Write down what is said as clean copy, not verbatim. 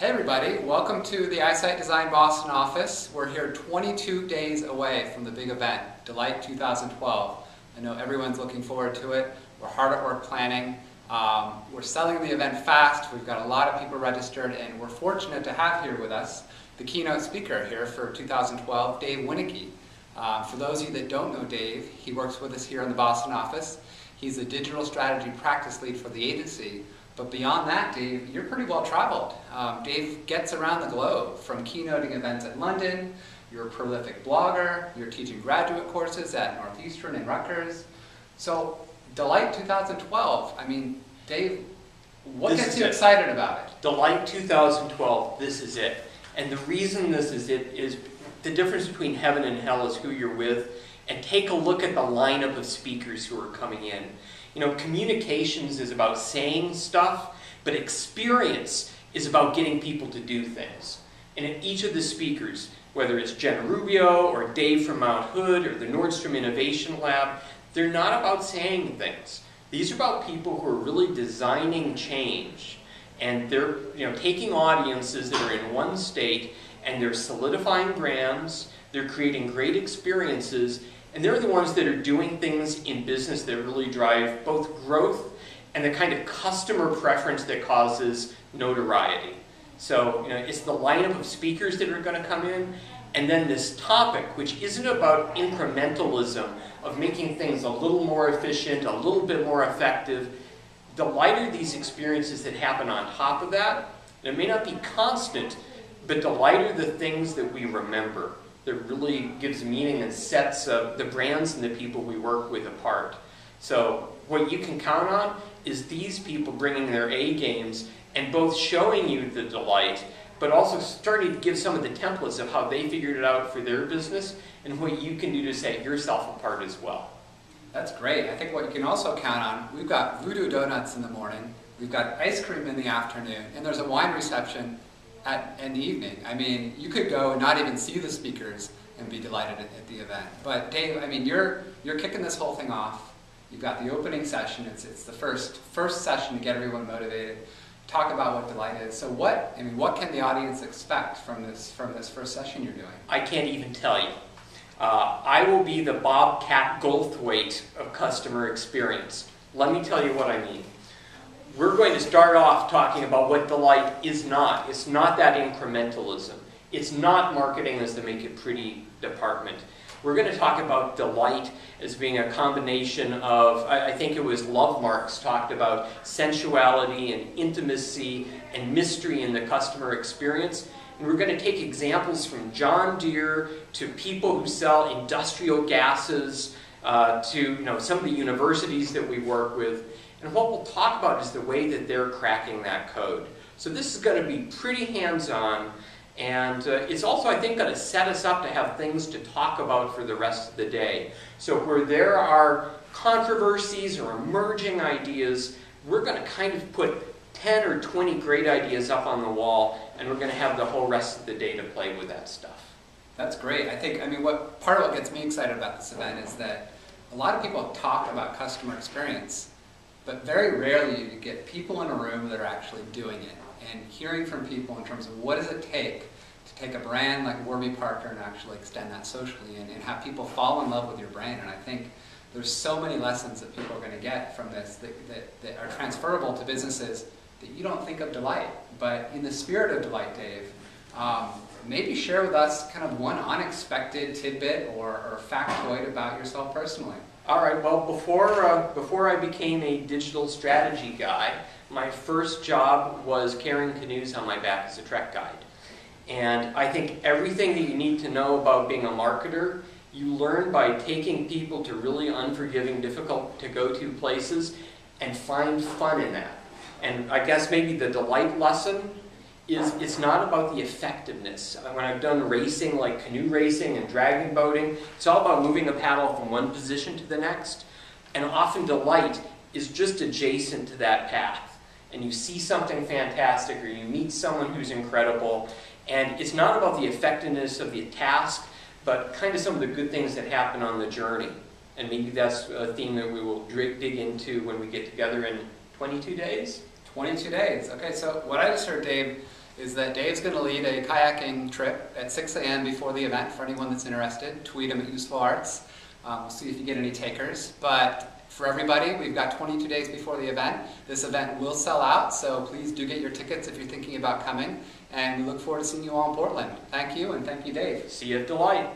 Hey everybody, welcome to the ISITE Design Boston office. We're here 22 days away from the big event, Delight 2012. I know everyone's looking forward to it. We're hard at work planning. We're selling the event fast. We've got a lot of people registered, and we're fortunate to have here with us the keynote speaker here for 2012, Dave Wieneke. For those of you that don't know Dave, he works with us here in the Boston office. He's a digital strategy practice lead for the agency. But beyond that, Dave, you're pretty well traveled. Dave gets around the globe, from keynoting events at London. You're a prolific blogger. You're teaching graduate courses at Northeastern and Rutgers. So, Delight 2012, I mean, Dave, what gets you excited about it? Delight 2012, this is it. And the reason this is it is the difference between heaven and hell is who you're with. And take a look at the lineup of speakers who are coming in. You know, communications is about saying stuff, but experience is about getting people to do things. And in each of the speakers, whether it's Jen Rubio or Dave from Mount Hood or the Nordstrom Innovation Lab, they're not about saying things. These are about people who are really designing change. And they're taking audiences that are in one state and they're solidifying brands, they're creating great experiences, and they're the ones that are doing things in business that really drive both growth and the kind of customer preference that causes notoriety. So, it's the lineup of speakers that are going to come in, and then this topic, which isn't about incrementalism, of making things a little more efficient, a little bit more effective. The lighter these experiences that happen on top of that, it may not be constant, but the lighter the things that we remember. That really gives meaning and sets the brands and the people we work with apart. So what you can count on is these people bringing their A games and both showing you the delight, but also starting to give some of the templates of how they figured it out for their business and what you can do to set yourself apart as well. That's great. I think what you can also count on, we've got voodoo donuts in the morning, we've got ice cream in the afternoon, and there's a wine reception in the evening. I mean, you could go and not even see the speakers and be delighted at the event. But Dave, I mean, you're kicking this whole thing off. You've got the opening session. It's the first session to get everyone motivated. Talk about what Delight is. So what can the audience expect from this first session you're doing? I can't even tell you. I will be the Bobcat Goldthwait of customer experience. Let me tell you what I mean. We're going to start off talking about what Delight is not. It's not that incrementalism. It's not marketing as the make it pretty department. We're going to talk about Delight as being a combination of, I think it was Love Marks talked about sensuality and intimacy and mystery in the customer experience. And we're going to take examples from John Deere to people who sell industrial gases to some of the universities that we work with. And what we'll talk about is the way that they're cracking that code. So this is going to be pretty hands-on, and it's also, I think, going to set us up to have things to talk about for the rest of the day. So where there are controversies or emerging ideas, we're going to kind of put 10 or 20 great ideas up on the wall, and we're going to have the whole rest of the day to play with that stuff. That's great. I think, part of what gets me excited about this event is that a lot of people talk about customer experience, but very rarely you get people in a room that are actually doing it and hearing from people in terms of what does it take to take a brand like Warby Parker and actually extend that socially and have people fall in love with your brand. And I think there's so many lessons that people are going to get from this that are transferable to businesses that you don't think of Delight. But in the spirit of Delight, Dave, maybe share with us kind of one unexpected tidbit or factoid about yourself personally. All right, well, before I became a digital strategy guy, my first job was carrying canoes on my back as a trek guide. And I think everything that you need to know about being a marketer, you learn by taking people to really unforgiving, difficult to go to places and find fun in that. And I guess maybe the Delight lesson is it's not about the effectiveness. When I've done racing, like canoe racing and dragon boating, it's all about moving a paddle from one position to the next. And often Delight is just adjacent to that path. And you see something fantastic or you meet someone who's incredible. And it's not about the effectiveness of the task, but kind of some of the good things that happen on the journey. And maybe that's a theme that we will dig into when we get together in 22 days. 22 days. Okay, so what I just heard, Dave, is that Dave's going to lead a kayaking trip at 6 a.m. before the event for anyone that's interested. Tweet him at Useful Arts. We'll see if you get any takers. But for everybody, we've got 22 days before the event. This event will sell out, so please do get your tickets if you're thinking about coming. And we look forward to seeing you all in Portland. Thank you, and thank you, Dave. See you at Delight.